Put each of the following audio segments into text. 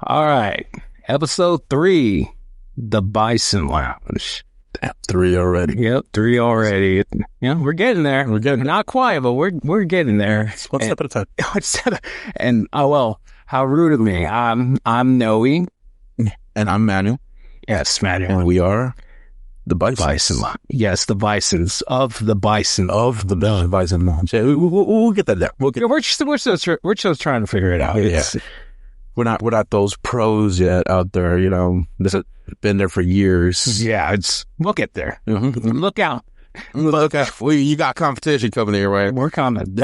All right. Episode 3, The Bison Lounge. Damn, 3 already. Yep, 3 already. Yeah, we're getting there. We're getting not quiet, but we're getting there. One step at a time. And how rude of me. I'm Noe. And I'm Manu. Yes, Manu. And we are the Bison Lounge. Yes, the Bisons of the Bison. Of the Bison Lounge. Yeah, we'll get that down. We're just trying to figure it out. Yeah. We're not those pros yet out there, you know. This has been there for years. Yeah, we'll get there. Mm-hmm. Look out. Look out. You got competition coming your way. We're coming.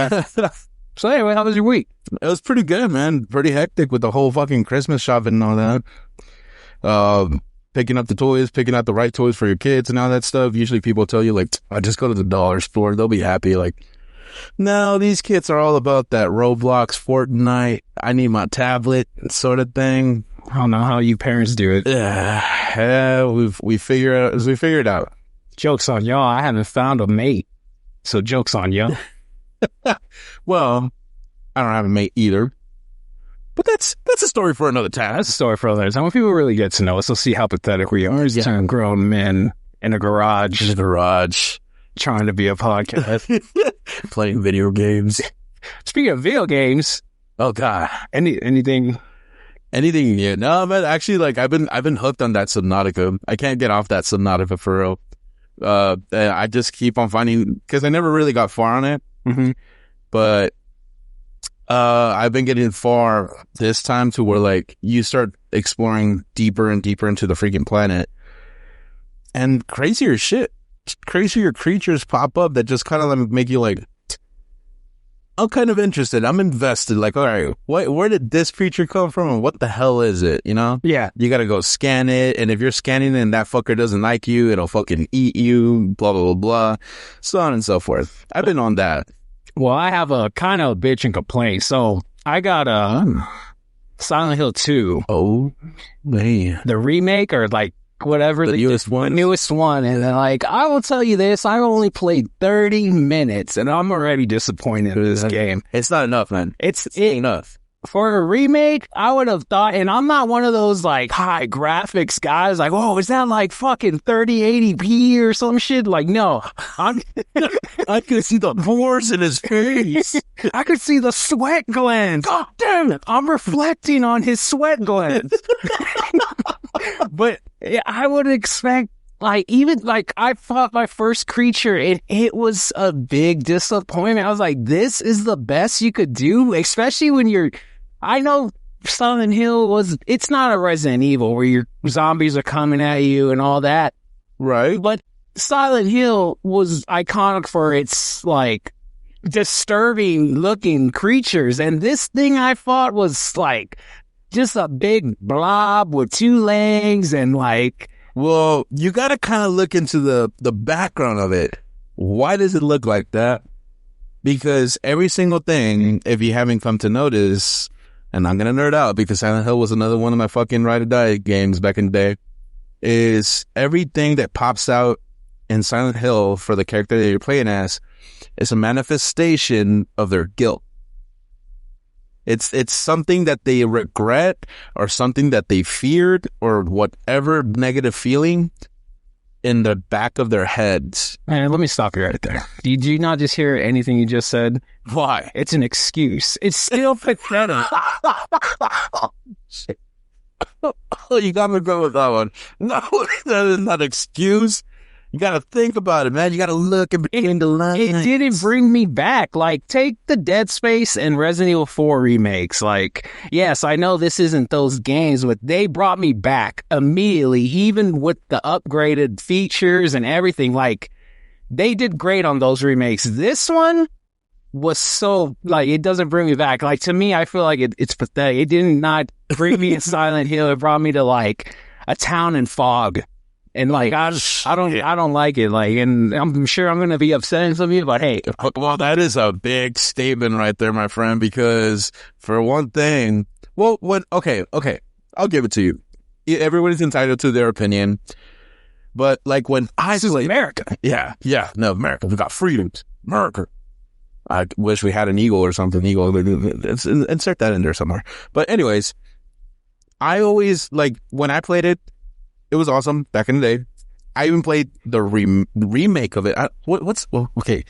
So anyway, how was your week? It was pretty good, man. Pretty hectic with the whole fucking Christmas shopping and all that. Picking up the toys, picking out the right toys for your kids and all that stuff. Usually people tell you, like, I just go to the dollar store. They'll be happy. Like, no, these kids are all about that Roblox, Fortnite, I need my tablet sort of thing. I don't know how you parents do it. Yeah, we figure it out. Joke's on y'all. I haven't found a mate. So joke's on y'all. Well, I don't have a mate either. But that's a story for another time. That's a story for another time. When people really get to know us, they'll see how pathetic we are. Just two grown men in a garage. Trying to be a podcast. Playing video games. Speaking of video games. Oh God. Anything? Yeah. No, man, actually, like, I've been hooked on that Subnautica. I can't get off that Subnautica for real. I just keep on finding, because I never really got far on it. Mm-hmm. But I've been getting far this time to where, like, you start exploring deeper and deeper into the freaking planet, and crazier creatures pop up that just kind of like make you like, I'm kind of interested. I'm invested. Like, all right, where did this creature come from, and what the hell is it? You know? Yeah. You got to go scan it, and if you're scanning it and that fucker doesn't like you, it'll fucking eat you. Blah blah blah blah, so on and so forth. I've been on that. Well, I have a kind of bitch and complaint. So I got Silent Hill 2. Oh, man. The remake, or like whatever. The newest one. And then, like, I will tell you this, I only played 30 minutes and I'm already disappointed in this game. It's not enough, man. It's enough. For a remake, I would have thought, and I'm not one of those, like, high graphics guys, like, oh, is that, like, fucking 3080p or some shit? Like, no. I could see the pores in his face. I could see the sweat glands. God damn it. I'm reflecting on his sweat glands. But I would expect, like, even, like, I fought my first creature, and it was a big disappointment. I was like, this is the best you could do, especially when I know Silent Hill it's not a Resident Evil where your zombies are coming at you and all that. Right. But Silent Hill was iconic for its, like, disturbing looking creatures, and this thing I fought was, like, just a big blob with 2 legs and, like... Well, you got to kind of look into the background of it. Why does it look like that? Because every single thing, if you haven't come to notice, and I'm going to nerd out because Silent Hill was another one of my fucking ride or die games back in the day, is everything that pops out in Silent Hill for the character that you're playing as is a manifestation of their guilt. It's something that they regret, or something that they feared, or whatever negative feeling in the back of their heads. Man, let me stop you right there. Did you not just hear anything you just said? Why? It's an excuse. It's still pathetic. Oh, you got me going with that one. No, that is not an excuse. You got to think about it, man. You got to look in between the lines. It didn't bring me back. Like, take the Dead Space and Resident Evil 4 remakes. Like, yes, I know this isn't those games, but they brought me back immediately, even with the upgraded features and everything. Like, they did great on those remakes. This one was so, like, it doesn't bring me back. Like, to me, I feel like it's pathetic. It did not bring me to Silent Hill. It brought me to, like, a town in fog. And, like, I don't like it. Like, and I'm sure I'm going to be upsetting some of you, but hey. Well, that is a big statement right there, my friend, because for one thing, okay, I'll give it to you. Everybody's entitled to their opinion. But, like, when this is America. Yeah, no, America. We got freedoms. America. I wish we had an eagle or something. Insert that in there somewhere. But anyways, I always, like, when I played it, it was awesome back in the day. I even played the remake of it. Okay.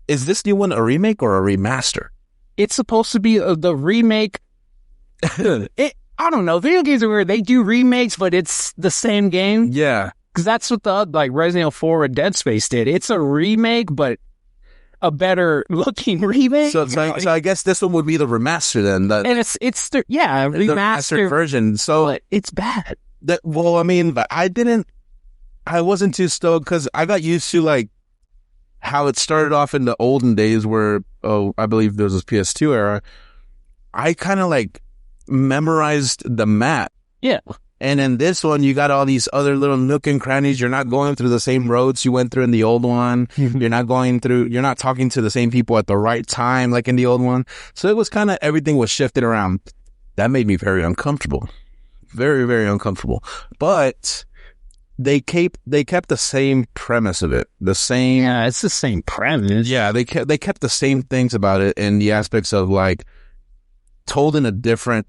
Is this new one a remake or a remaster? It's supposed to be the remake. I don't know. Video games are weird. They do remakes, but it's the same game. Yeah. Because that's what the Resident Evil 4 or Dead Space did. It's a remake, but a better looking remake. So I guess this one would be the remaster then. And it's the remastered version. So but it's bad. I wasn't too stoked because I got used to like how it started off in the olden days where, I believe there was this PS2 era. I kind of like memorized the map. Yeah. And in this one, you got all these other little nook and crannies. You're not going through the same roads you went through in the old one. You're not talking to the same people at the right time like in the old one. So it was kind of, everything was shifted around. That made me very uncomfortable. Very, very uncomfortable. But they kept the same premise of it. Yeah, it's the same premise. Yeah, they kept the same things about it in the aspects of like told in a different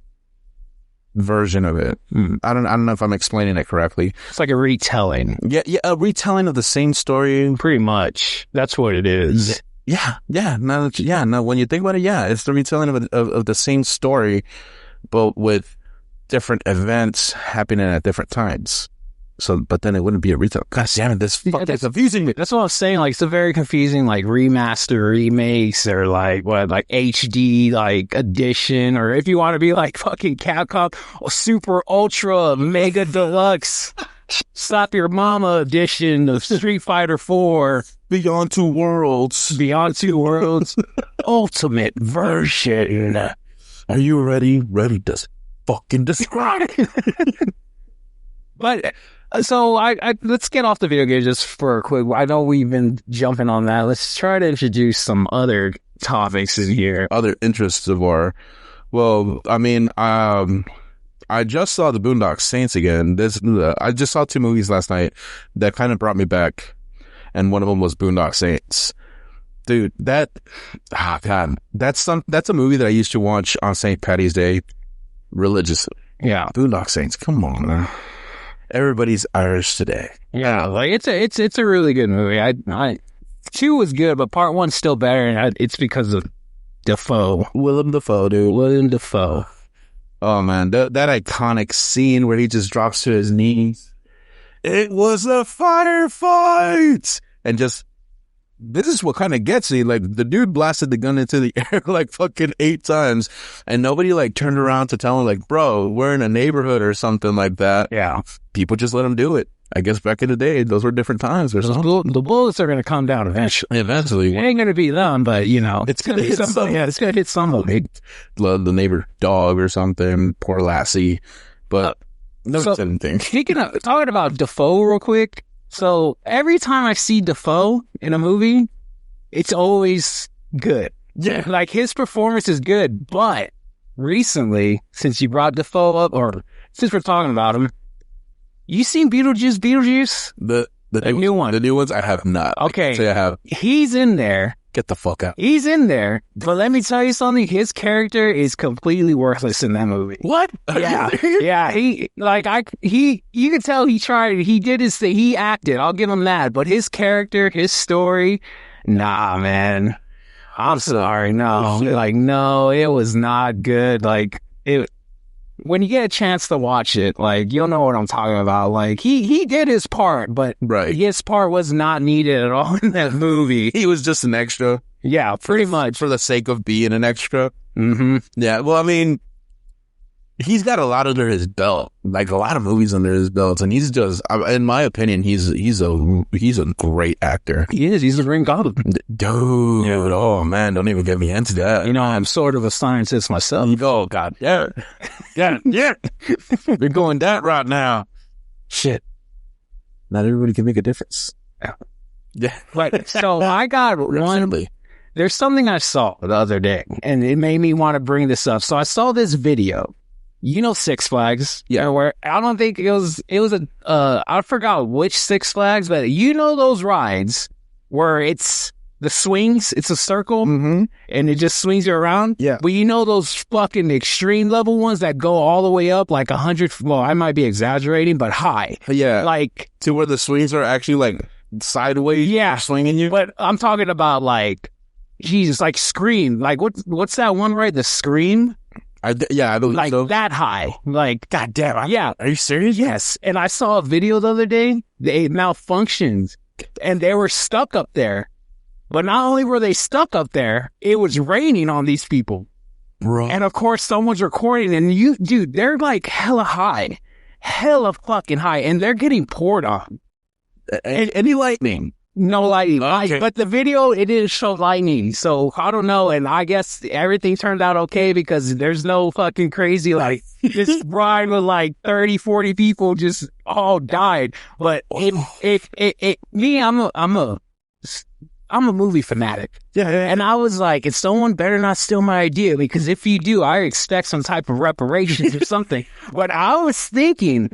version of it. I don't know if I'm explaining it correctly. It's like a retelling. Yeah, a retelling of the same story. Pretty much. That's what it is. Yeah. No, when you think about it, yeah, it's the retelling of the same story, but with different events happening at different times. So, but then it wouldn't be a retail. God damn it, this fucking confusing me. That's what I was saying. Like, it's a very confusing, like, remaster remakes or like HD, like, edition, or if you want to be like fucking Capcom, Super Ultra Mega Deluxe Slap Your Mama edition of Street Fighter 4. Beyond Two Worlds. Ultimate version. Are you ready? Ready to fucking describe. But so I let's get off the video game just for a quick. I know we've been jumping on that. Let's try to introduce some other topics in here. Other interests of our. Well, I mean, I just saw the Boondock Saints again. I just saw 2 movies last night that kind of brought me back, and one of them was Boondock Saints. Dude, that's a movie that I used to watch on St. Patty's Day religiously. Yeah, Boondock Saints. Come on, man. Everybody's Irish today. Yeah, like it's a really good movie. I 2 was good, but part 1's still better, and it's because of Dafoe. Willem Dafoe, dude. Willem Dafoe. Oh man, that iconic scene where he just drops to his knees. It was a firefight, and just this is what kind of gets me. Like, the dude blasted the gun into the air like fucking 8 times, and nobody like turned around to tell him like, bro, we're in a neighborhood or something like that. Yeah. People just let him do it. I guess back in the day, those were different times or something. The bullets are going to come down eventually. Eventually. It ain't going to be them, but you know. It's going to hit somebody. Yeah, it's going to hit somebody. The neighbor dog or something. Poor lassie. But never said anything. Speaking of, talking about Dafoe real quick. So every time I see Dafoe in a movie, it's always good. Yeah. Like, his performance is good, but recently, since you brought Dafoe up, or since we're talking about him, you seen Beetlejuice? The new one. The new ones I have not. Okay. So I have. He's in there. Get the fuck out. He's in there, but let me tell you something. His character is completely worthless in that movie. What? Yeah, yeah. You can tell he tried. He did his thing. He acted. I'll give him that. But his character, his story, nah, man. I'm sorry. No, like, no, it was not good. Like, it. When you get a chance to watch it, like, you'll know what I'm talking about. Like, he did his part, but right. His part was not needed at all in that movie. He was just an extra. Yeah, pretty much. For the sake of being an extra. Mm-hmm. Yeah, well, I mean, he's got a lot under his belt, like a lot of movies under his belt, and he's just, in my opinion, he's a great actor. He is. He's a Green Goblin. Dude, oh man, don't even get me into that. You know, I'm sort of a scientist myself. Oh God, yeah. You're going that route now. Shit. Not everybody can make a difference. Yeah. Right. So I got one. There's something I saw the other day, and it made me want to bring this up. So I saw this video. You know, Six Flags. Yeah. Where I don't think it was I forgot which Six Flags, but you know those rides where it's the swings. It's a circle, Mm-hmm. and it just swings you around. Yeah. But you know those fucking extreme level ones that go all the way up like 100. Well, I might be exaggerating, but high. Yeah. Like, To where the swings are actually like sideways. Yeah. Swinging you. but I'm talking about like, Jesus, like Scream. Like what's that one, right? The Scream. I believe Like so. that high. Like, God damn. yeah. Are you serious? Yes. And I saw a video the other day. They malfunctioned and they were stuck up there. But not only were they stuck up there, it was raining on these people. Bro. And of course, someone's recording and dude, they're like hella high, hella fucking high, and they're getting poured on. Any lightning? No lightning. Okay. But the video, it didn't show lightning. So I don't know. And I guess everything turned out okay because there's no fucking crazy, like, this ride with like 30, 40 people just all died. But me, I'm a movie fanatic. Yeah. And I was like, if someone better not steal my idea, because if you do, I expect some type of reparations or something. But I was thinking,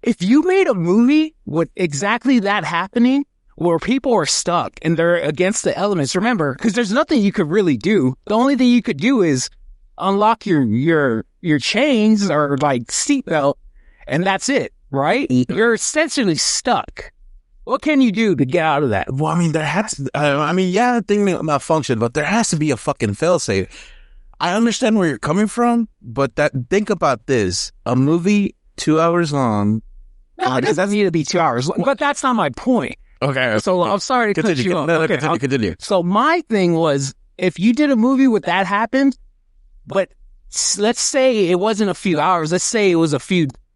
if you made a movie with exactly that happening, where people are stuck and they're against the elements, remember, because there's nothing you could really do. The only thing you could do is unlock your chains or like seatbelt, and that's it, right? You're essentially stuck. What can you do to get out of that? Well, I mean, there has to, the thing malfunctioned, but there has to be a fucking failsafe. I understand where you're coming from, but think about this. A movie 2 hours long. No, it doesn't need to be 2 hours, but that's not my point. Okay. So I'm sorry to cut you off. No, Okay, continue. So my thing was, if you did a movie with that happened, but let's say it wasn't a few hours, let's say it was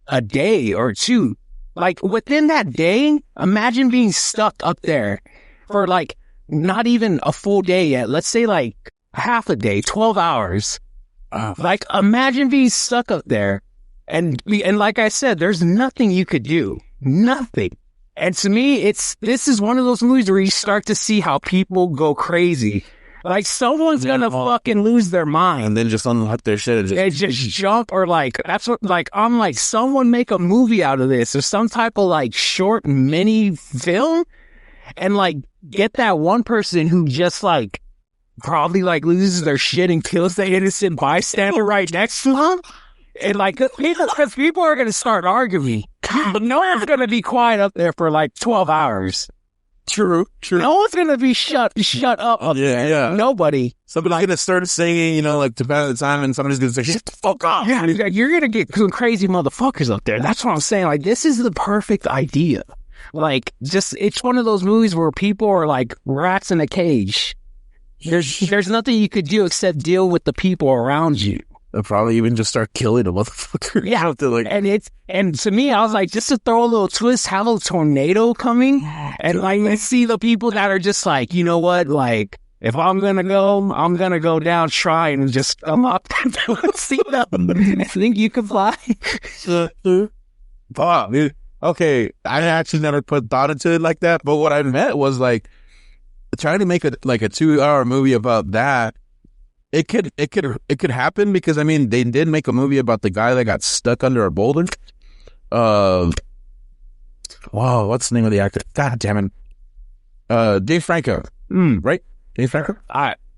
a day or two. Like within that day, imagine being stuck up there for like not even a full day yet. Let's say like half a day, 12 hours. Like imagine being stuck up there. And like I said, there's nothing you could do. Nothing. And to me, this is one of those movies where you start to see how people go crazy. Like someone's gonna fucking lose their mind. And then just unlock their shit and just jump, or like, that's what, like, I'm like, someone make a movie out of this or some type of like short mini film and like get that one person who just like probably like loses their shit and kills the innocent bystander right next to them. And like, because people are going to start arguing, but no one's going to be quiet up there for like 12 hours. True. No one's going to be shut up. Oh, yeah. Nobody. Somebody's going to start singing, like, to pass the time, and somebody's going to say, shut the fuck up. Yeah, you're going to get some crazy motherfuckers up there. That's what I'm saying. Like, this is the perfect idea. Like, just, it's one of those movies where people are like rats in a cage. There's nothing you could do except deal with the people around you. They'll probably even just start killing a motherfucker. Yeah, and to me, I was like, just to throw a little twist, have a little tornado coming, and like, let's see the people that are just like, you know what, like, if I'm gonna go down, try and just unlock that seat up. I think you can fly. Fuck, dude. Okay, I actually never put thought into it like that, but what I meant was like trying to make a 2-hour movie about that. It could happen because I mean they did make a movie about the guy that got stuck under a boulder. Wow, what's the name of the actor? God damn it. Dave Franco. Right? Dave Franco?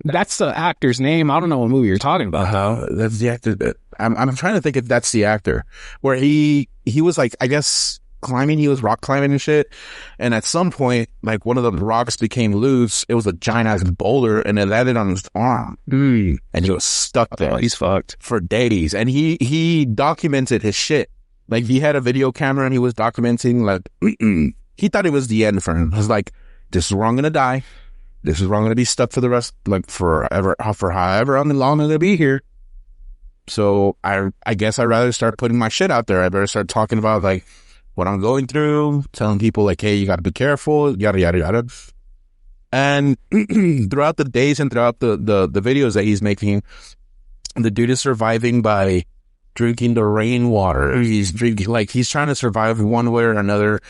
That's the actor's name. I don't know what movie you're talking about. That's the actor. I'm trying to think if that's the actor where he was like, I guess climbing, he was rock climbing and shit, and at some point like one of the rocks became loose. It was a giant ass boulder and it landed on his arm and he was stuck there. He's fucked for days, and he documented his shit. Like he had a video camera and he was documenting like he thought it was the end for him. He was like, this is where I'm gonna die, this is where I'm gonna be stuck for the rest, like forever, for however long I'm gonna be here. So I guess I'd rather start putting my shit out there. I better start talking about like what I'm going through, telling people like, hey, you got to be careful, yada, yada, yada. And throughout the days and throughout the videos that he's making, the dude is surviving by drinking the rainwater. He's drinking, like, he's trying to survive one way or another.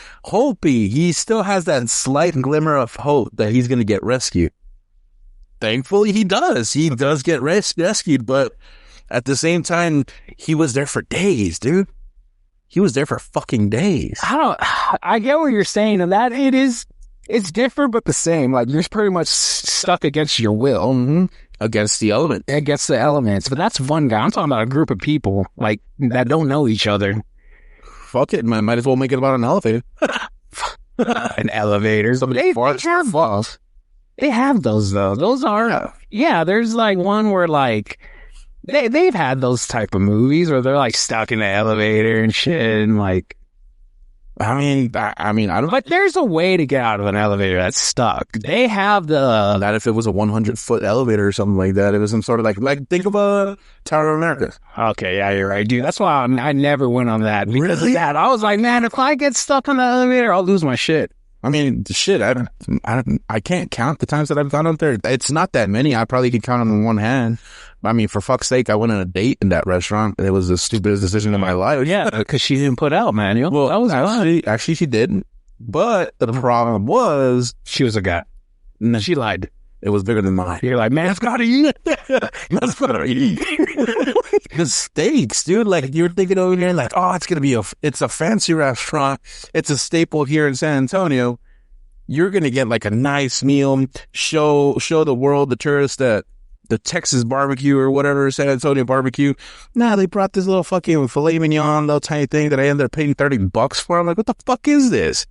He still has that slight glimmer of hope that he's going to get rescued. Thankfully, he does. He does get rescued, but at the same time, he was there for days, dude. He was there for fucking days. I get what you're saying, and that it is It's different, but the same. Like, you're pretty much stuck against your will. Against the element. Against the elements. But that's one guy. I'm talking about a group of people, like, that don't know each other. Fuck it, man. Might as well make it about an elevator. An elevator. They have those, though. Those are... Yeah, there's, like, one where, like... They've had those type of movies where they're, like, stuck in the elevator and shit, and, like... I mean, I don't... But there's a way to get out of an elevator that's stuck. They have the... Not if it was a 100-foot elevator or something like that. It was some sort of like think of a Tower of America. Okay, yeah, you're right, dude. That's why I never went on that. Because of that. I was like, man, if I get stuck on the elevator, I'll lose my shit. I mean, shit, I can't count the times that I've gone up there. It's not that many. I probably could count them on one hand. I mean, for fuck's sake, I went on a date in that restaurant. It was the stupidest decision of my life. Yeah, because she didn't put out, man. Well, that was actually she didn't. But the problem was she was a guy. No, she lied. It was bigger than mine. You're like, man, it's gotta eat. That's gotta eat. The steaks, dude. Like, you're thinking over here, like, oh, it's a fancy restaurant. It's a staple here in San Antonio. You're gonna get like a nice meal. Show the world, the tourists, that the Texas barbecue or whatever, San Antonio barbecue. Nah, they brought this little fucking filet mignon, little tiny thing that I ended up paying $30 for. I'm like, what the fuck is this?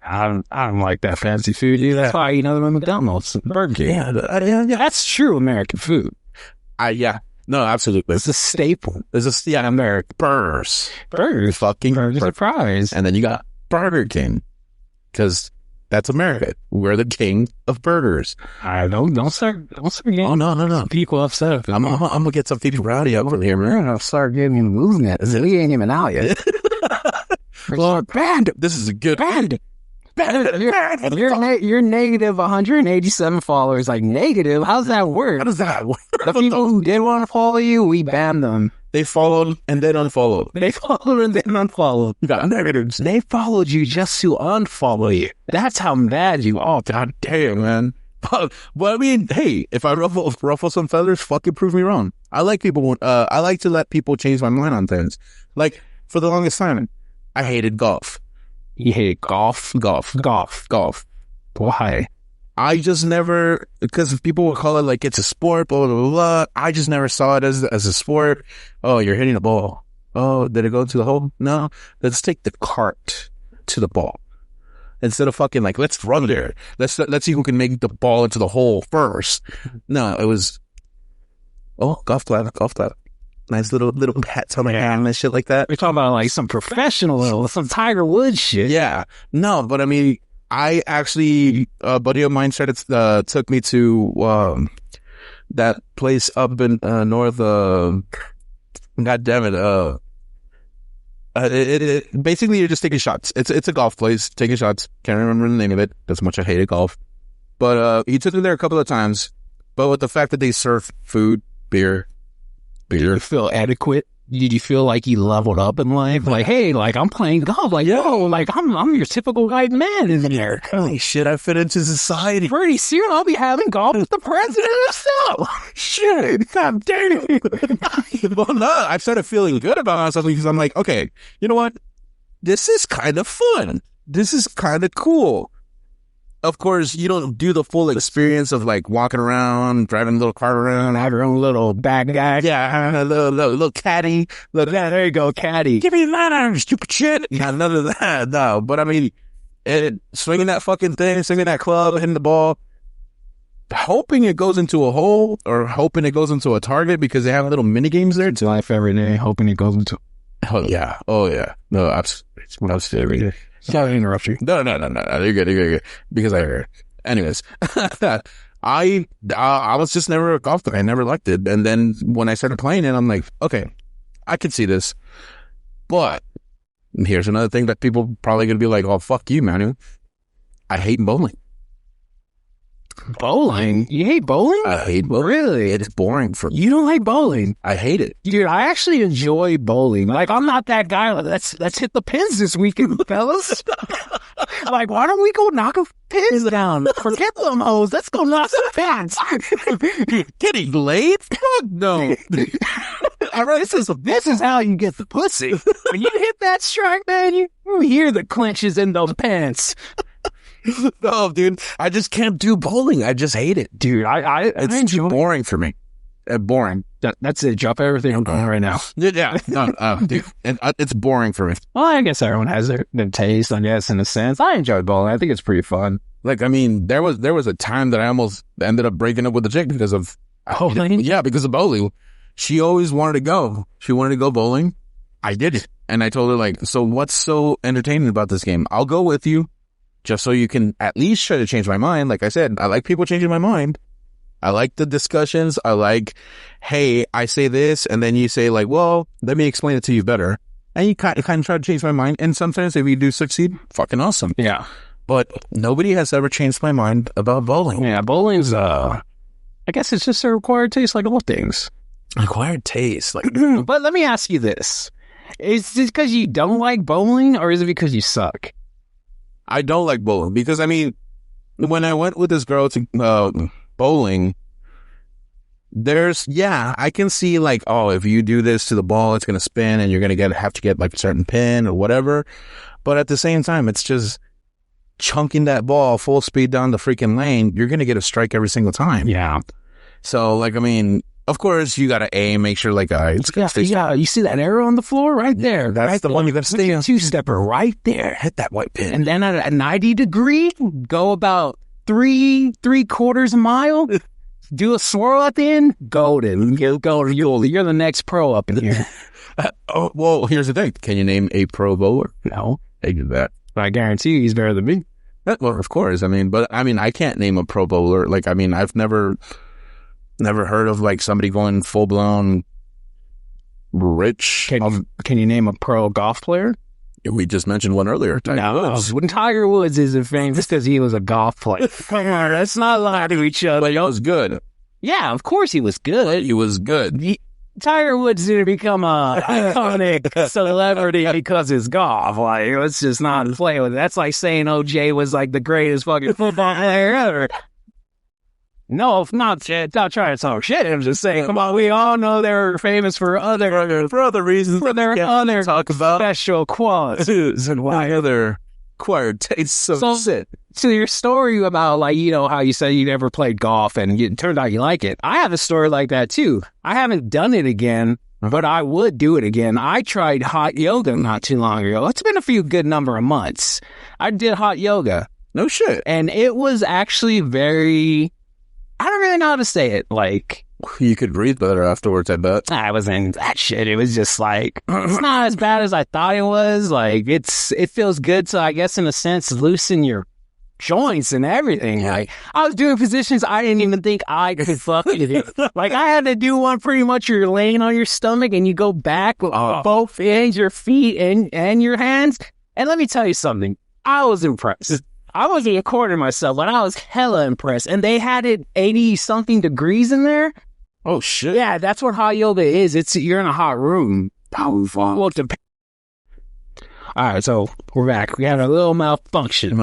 I don't like that fancy food either. That's why I eat another one McDonald's. Burger King. Yeah. That's true American food. Yeah. No, absolutely. It's a staple. American burgers. Burgers and fries. And then you got Burger King. Because that's America. We're the king of burgers. Don't start getting no. people upset. I'm gonna get some people rowdy over here, man. I'll start getting losing it. We ain't even out yet. Lord, banned. This is a good banned. You're negative 187 followers. Like, negative? How's that work? How does that work? The people who did want to follow you, we banned them. They followed and then unfollowed. They followed and then unfollowed. You got negatives. They followed you just to unfollow you. That's how mad you are. God damn, man. But I mean, hey, if I ruffle some feathers, fucking prove me wrong. I like people. I like to let people change my mind on things. Like, for the longest time, I hated golf. You hate golf? Golf. Why? I just never, because people will call it like it's a sport, blah, blah, blah, blah. I just never saw it as a sport. Oh, you're hitting a ball. Oh, did it go to the hole? No. Let's take the cart to the ball. Instead of fucking like, let's run there. Let's see who can make the ball into the hole first. No, it was, golf clap. Nice little pats on my hand and shit like that. We're talking about like some professional, some Tiger Woods shit. Yeah. No, but I mean, I actually, a buddy of mine took me to, that place up in, north, God damn it, basically you're just taking shots. It's a golf place, taking shots. Can't remember the name of it. That's how much I hated golf. But, he took me there a couple of times. But with the fact that they serve food, beer. Did you feel adequate? Did you feel like you leveled up in life? Like, hey, like, I'm playing golf. Like, yo, like, I'm your typical white man in there. Holy shit, I fit into society. Pretty soon I'll be having golf with the president himself. Shit, god damn it. Well, no, I started feeling good about myself because I'm like, okay, you know what? This is kind of fun. This is kind of cool. Of course, you don't do the full experience of like walking around, driving a little car around, have your own little bag guy. Yeah, a little caddy. There you go, caddy. Give me that, stupid shit. Yeah, none of that, no. But I mean, swinging that fucking thing, swinging that club, hitting the ball, hoping it goes into a hole or hoping it goes into a target because they have little mini games there. It's life every day, hoping it goes into. Oh yeah. No, absolutely. Sorry to interrupt you. No. You're good. Because I heard. Anyways, I was just never a golf guy. I never liked it. And then when I started playing it, I'm like, okay, I can see this. But here's another thing that people probably gonna be like, oh, fuck you, man. I hate bowling. Bowling? You hate bowling? I hate bowling. Really? It's boring for me. You don't like bowling? I hate it. Dude, I actually enjoy bowling. Like, I'm not that guy. Let's hit the pins this weekend, fellas. Like, why don't we go knock a pins down? Forget them hoes. Let's go knock some pins. Getting laid? Fuck no. This is how you get the pussy. When you hit that strike, man, you hear the clenches in those pants. No, dude, I just can't do bowling. I just hate it. Dude, It's too boring for me. Boring. That's it. Drop everything I'm doing right now. Yeah. No, dude, it's boring for me. Well, I guess everyone has their taste, I guess, in a sense. I enjoy bowling. I think it's pretty fun. Like, I mean, there was a time that I almost ended up breaking up with a chick because of bowling. Yeah, because of bowling. She always wanted to go. She wanted to go bowling. I did it. And I told her, like, so what's so entertaining about this game? I'll go with you just so you can at least try to change my mind. Like I said, I like people changing my mind. I like the discussions. I like, hey, I say this, and then you say, like, well, let me explain it to you better. And you kind of try to change my mind. And sometimes if you do succeed, fucking awesome. Yeah. But nobody has ever changed my mind about bowling. Yeah, bowling's, I guess it's just a required taste like all things. Acquired taste. Like, but let me ask you this. Is this because you don't like bowling, or is it because you suck? I don't like bowling because, I mean, when I went with this girl to bowling, I can see, like, oh, if you do this to the ball, it's going to spin and you're going to have to get like a certain pin or whatever. But at the same time, it's just chunking that ball full speed down the freaking lane. You're going to get a strike every single time. Yeah. So, like, I mean, of course, you got to aim, make sure, like, you see that arrow on the floor right there? That's right the one you got to stay on. Two-stepper right there. Hit that white pin. And then at a 90 degree, go about three quarters a mile, do a swirl at the end, golden. You're the next pro up in here. Well, here's the thing. Can you name a pro bowler? No. I do that. But I guarantee you he's better than me. Well, of course. I mean, I can't name a pro bowler. Like, I mean, I've never heard of, like, somebody going full-blown rich. Can you name a pro golf player? We just mentioned one earlier. When Tiger Woods isn't famous because he was a golf player. Come on, let's not lie to each other. But he was good. Yeah, of course he was good. He was good. Tiger Woods didn't become a iconic celebrity because it's golf. Like, let's just not play with it. That's like saying OJ was like the greatest fucking football player ever. No, not trying to talk shit. I'm just saying, come on, we all know they're famous for other reasons. For their other talk about special qualities and why other acquired tastes. So your story about, like, you know, how you said you never played golf and it turned out you like it. I have a story like that too. I haven't done it again, but I would do it again. I tried hot yoga not too long ago. It's been a few good number of months. I did hot yoga. No shit. And it was actually very... I don't really know how to say it. Like, you could breathe better afterwards, I bet. I wasn't that shit. It was just like, it's not as bad as I thought it was. Like, it feels good to, I guess, in a sense, loosen your joints and everything. Like, I was doing positions I didn't even think I could fucking do. Like, I had to do one pretty much you're laying on your stomach and you go back with both hands, your feet and your hands. And let me tell you something. I was impressed. I wasn't recording myself, but I was hella impressed. And they had it 80-something degrees in there. Oh, shit. Yeah, that's what hot yoga is. You're in a hot room. Well, all right, so we're back. We had a little malfunction.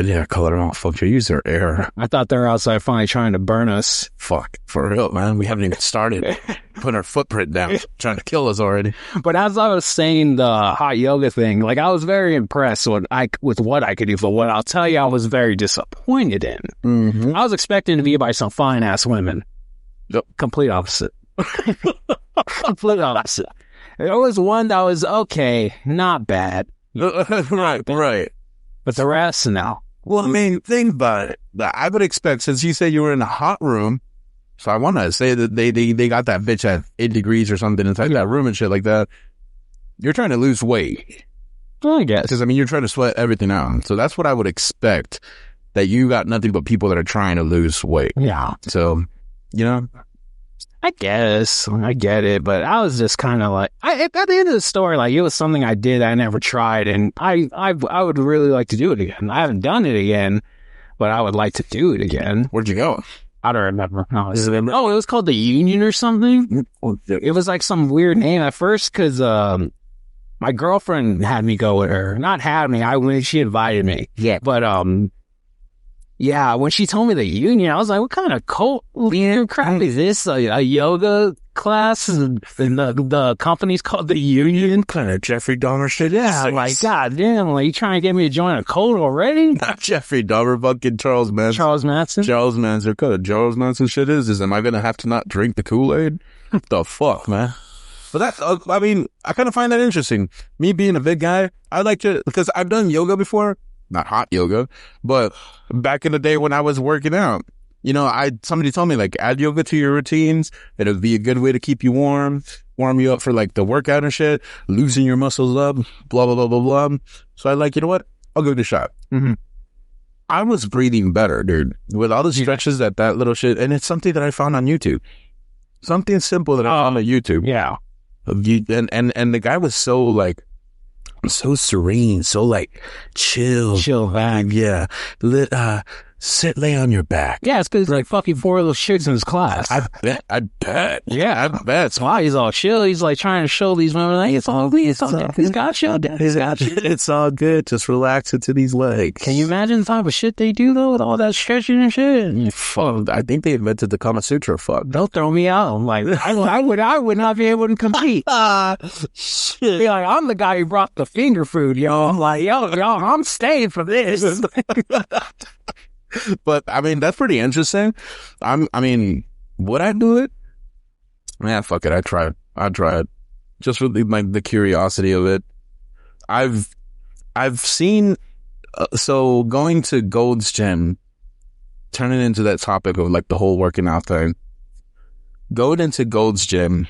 Yeah, color malfunction. Use their air. I thought they were outside finally trying to burn us. Fuck. For real, man. We haven't even started. Putting our footprint down. Trying to kill us already. But as I was saying the hot yoga thing, like, I was very impressed with what I could do. But what I'll tell you, I was very disappointed in. Mm-hmm. I was expecting to be by some fine-ass women. Yep. Complete opposite. Complete opposite. There was one that was okay, not bad. Right. But the rest, no. Well, I mean, think about it. I would expect, since you said you were in a hot room, so I want to say that they got that bitch at 8 degrees or something inside that room and shit like that. You're trying to lose weight. I guess. Because, I mean, you're trying to sweat everything out. So that's what I would expect, that you got nothing but people that are trying to lose weight. Yeah. So, you know. I guess. I get it. But I was just kind of like, at the end of the story, like, it was something I did I never tried. And I would really like to do it again. I haven't done it again, but I would like to do it again. Where'd you go? I don't remember. No, it was called the Union or something. It was like some weird name at first because my girlfriend had me go with her. Not had me. She invited me. Yeah. But yeah, when she told me the Union, I was like, what kind of cult crap is this? A yoga class, and the company's called the Union. Kind of Jeffrey Dahmer shit. Yeah, like, God damn, like, you trying to get me to join a cult already? Not Jeffrey Dahmer, fucking Charles Manson. Charles Manson? Charles Manson. What kind of Charles Manson shit is am I going to have to not drink the Kool-Aid? What the fuck, man? But that's, I mean, I kind of find that interesting. Me being a big guy, I like to, because I've done yoga before. Not hot yoga, but back in the day when I was working out, you know, somebody told me, like, add yoga to your routines. It'll be a good way to keep you warm you up for, like, the workout and shit, loosen your muscles up, blah, blah, blah, blah, blah. So I like, you know what? I'll give it a shot. Mm-hmm. I was breathing better, dude, with all the stretches that little shit. And it's something that I found on YouTube. Something simple that I found on YouTube. Yeah. And the guy was so, like, so serene, so, like, chill vibe. Yeah. Lay on your back. Yeah, it's because like fucking 4 of those chicks in his class. I bet. Yeah, I bet. That's why he's all chill. He's like trying to show these women, like, it's all good. He's got you. It's all good. Just relax into these legs. Can you imagine the type of shit they do though, with all that stretching and shit? Fuck, I think they invented the Kama Sutra. Fuck. Don't throw me out. I'm like, I would not be able to compete. Shit. Be like, I'm the guy who brought the finger food, yo. I'm like, yo, I'm staying for this. But I mean, that's pretty interesting. I mean, would I do it? Man, fuck it. I'd try it. Just for the curiosity of it. I've seen, so going to Gold's Gym, turning into that topic of like the whole working out thing. Going into Gold's Gym,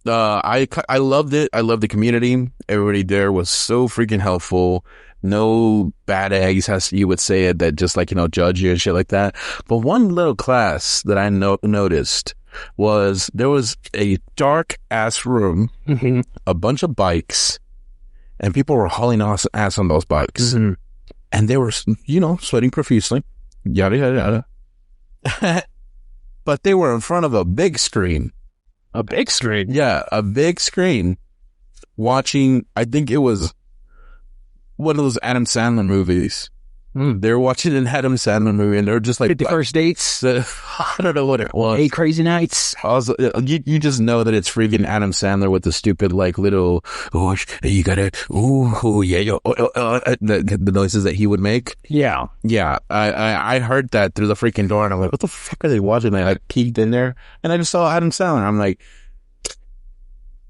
I loved it. I loved the community. Everybody there was so freaking helpful. No bad eggs, as you would say it, that just like, you know, judge you and shit like that. But one little class that I noticed was there was a dark ass room, mm-hmm. a bunch of bikes, and people were hauling ass on those bikes. Mm-hmm. And they were, you know, sweating profusely, yada, yada, yada. But they were in front of a big screen. A big screen? Yeah, a big screen. Watching, I think it was one of those Adam Sandler movies. They were watching an Adam Sandler movie, and they were just like 50 First Dates. I don't know what it was. 8 Crazy Nights. Also, you just know that it's freaking Adam Sandler with the stupid like little you gotta the noises that he would make. Yeah. I heard that through the freaking door, and I'm like, what the fuck are they watching? And I peeked in there, and I just saw Adam Sandler. I'm like,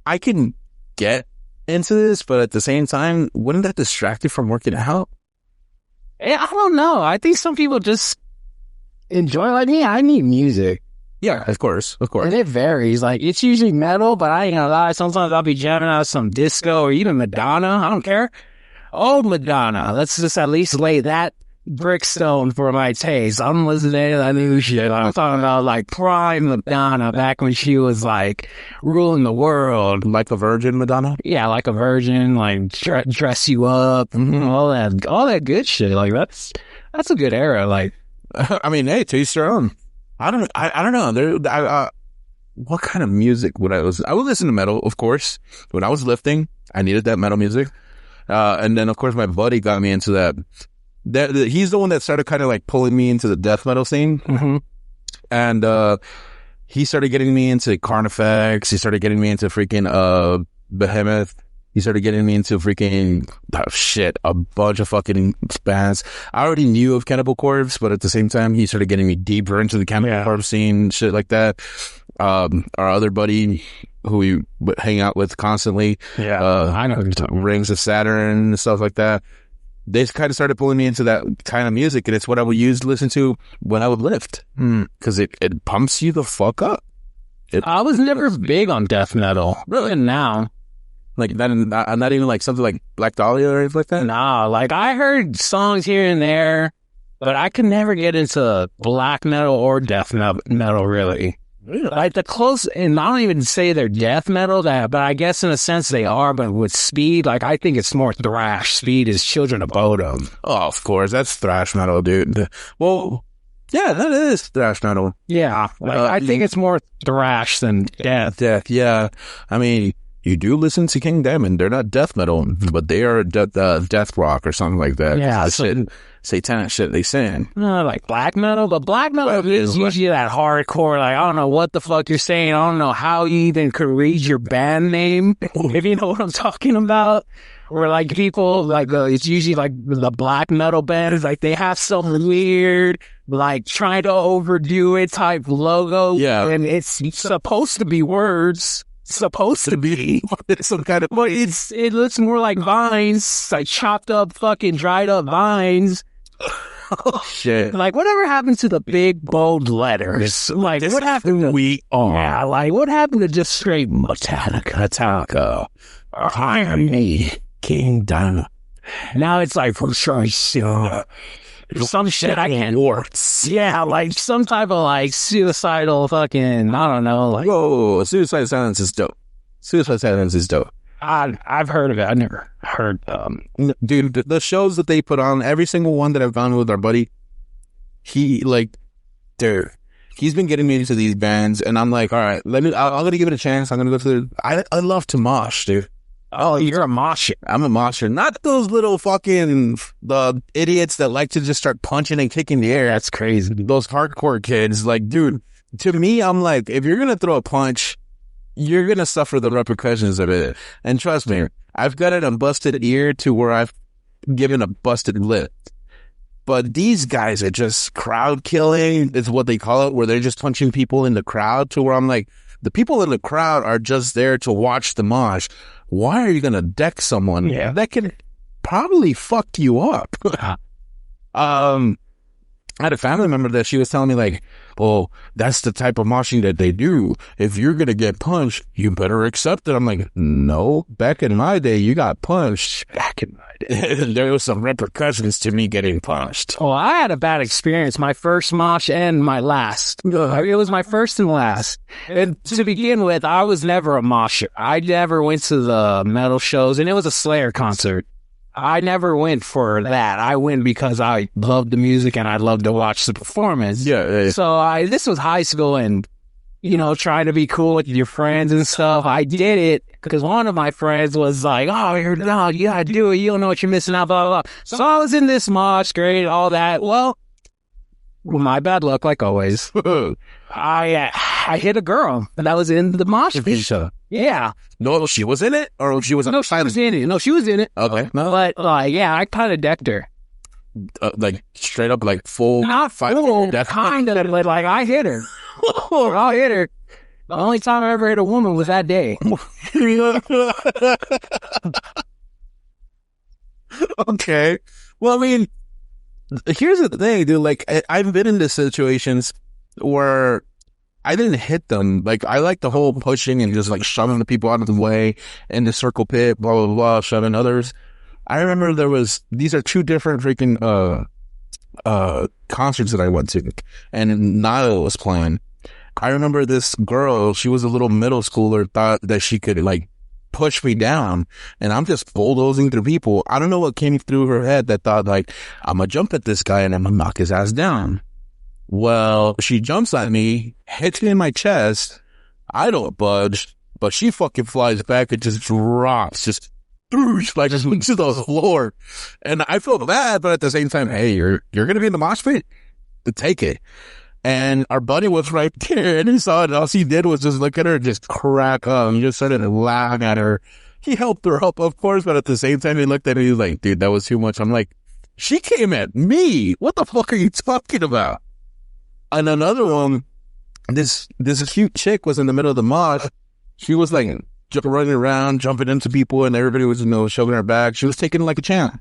I can get into this, but at the same time, wouldn't that distract you from working out? I don't know. I think some people just enjoy, like, yeah, I need music. Yeah, of course. And it varies. Like, it's usually metal, but I ain't gonna lie. Sometimes I'll be jamming out some disco or even Madonna. I don't care. Old Madonna. Let's just at least lay that brickstone for my taste. I'm listening to that new shit. I'm talking about like prime Madonna back when she was like ruling the world. Like a virgin Madonna? Yeah, like a virgin, like dress you up, all that good shit. Like that's a good era. Like, I mean, hey, to each their own. I don't know. What kind of music would I listen? I would listen to metal, of course. When I was lifting, I needed that metal music. And then of course my buddy got me into that. He's the one that started kind of like pulling me into the death metal scene. Mm-hmm. And he started getting me into Carnifex. He started getting me into freaking Behemoth. He started getting me into freaking a bunch of fucking bands. I already knew of Cannibal Corpse, but at the same time, he started getting me deeper into the Cannibal Corpse scene, shit like that. Our other buddy who we would hang out with constantly. I know who you're talking about. Rings of Saturn and stuff like that. They kind of started pulling me into that kind of music, and it's what I would use to listen to when I would lift. Because it pumps you the fuck up. I was never big on death metal. Really? Now. Like, not even like something like Black Dahlia or anything like that? Nah, like I heard songs here and there, but I could never get into black metal or death metal, really. Like the close, and I don't even say they're death metal, but I guess in a sense they are, but with Speed, like I think it's more thrash. Speed is Children of Bodom. Oh, of course, that's thrash metal, dude. Well, yeah, that is thrash metal. Yeah, like I think it's more thrash than death. Yeah. I mean, you do listen to King Diamond. They're not death metal, but they are death rock or something like that. Yeah, satanic shit they sing. Like black metal, but black metal is usually that hardcore. Like, I don't know what the fuck you're saying. I don't know how you even could read your band name, if you know what I'm talking about. Or like people, like it's usually like the black metal bands, like they have some weird, like trying to overdo it type logo. Yeah. And it's supposed to be words. Supposed to be some kind of, but it looks more like vines, like chopped up fucking dried up vines. Oh shit. Like, whatever happened to the big bold letters? Like, what happened to yeah, like what happened to just straight Metallica? I am me, King Diamond. Now it's like for sure some shit I can't words. Yeah, like some type of like suicidal fucking, I don't know, like, whoa, Suicide Silence is dope. Suicide Silence is dope. I've heard of it. I never heard dude, the shows that they put on, every single one that I've gone with our buddy, he's been getting me into these bands, and I'm like, all right, I'm gonna give it a chance. I'm gonna go to I love to mosh, dude. Oh, you're a mosher. I'm a mosher. Not those little fucking the idiots that like to just start punching and kicking the air. That's crazy. Those hardcore kids. Like, dude, to me, I'm like, if you're going to throw a punch, you're going to suffer the repercussions of it. And trust me, I've got a busted ear to where I've given a busted lip. But these guys are just crowd killing, is what they call it, where they're just punching people in the crowd, to where I'm like, the people in the crowd are just there to watch the mosh. Why are you going to deck someone that can probably fuck you up? I had a family member that she was telling me, like, well, that's the type of moshing that they do. If you're going to get punched, you better accept it. I'm like, no, back in my day, you got punched. Back in my day, there was some repercussions to me getting punched. Oh, I had a bad experience. My first mosh and my last. It was my first and last. And to begin with, I was never a mosher. I never went to the metal shows, and it was a Slayer concert. I never went for that. I went because I loved the music and I loved to watch the performance. Yeah. So this was high school, and, you know, trying to be cool with your friends and stuff. I did it because one of my friends was like, oh, you gotta do it. You don't know what you're missing out, blah, blah, blah. So I was in this mosh, great, all that. Well, my bad luck, like always. I hit a girl that was in the mosh pit. Yeah. No, she was in it? Or she was No, she was in it. No, she was in it. Okay. But, yeah, I kind of decked her. Like, straight up, like, full... Not full, kind of, but, like, I hit her. I hit her. The only time I ever hit a woman was that day. Okay. Well, I mean, here's the thing, dude. Like, I've been in situations where I didn't hit them. Like, I like the whole pushing and just like shoving the people out of the way in the circle pit, blah, blah, blah, shoving others. I remember these are two different freaking, concerts that I went to, and Nile was playing. I remember this girl, she was a little middle schooler, thought that she could like push me down, and I'm just bulldozing through people. I don't know what came through her head that thought like, I'm gonna jump at this guy and I'm gonna knock his ass down. Well, she jumps at me, hits me in my chest. I don't budge, but she fucking flies back and just drops, just like just to the floor. And I feel bad, but at the same time, hey, you're gonna be in the mosh pit, to take it. And our buddy was right there, and he saw it. And all he did was just look at her and just crack up. He just started laughing at her. He helped her up, of course, but at the same time, he looked at her. He was like, "Dude, that was too much." I'm like, "She came at me. What the fuck are you talking about?" And another one, this cute chick was in the middle of the mosh. She was like running around, jumping into people, and everybody was, shoving her back. She was taking like a champ.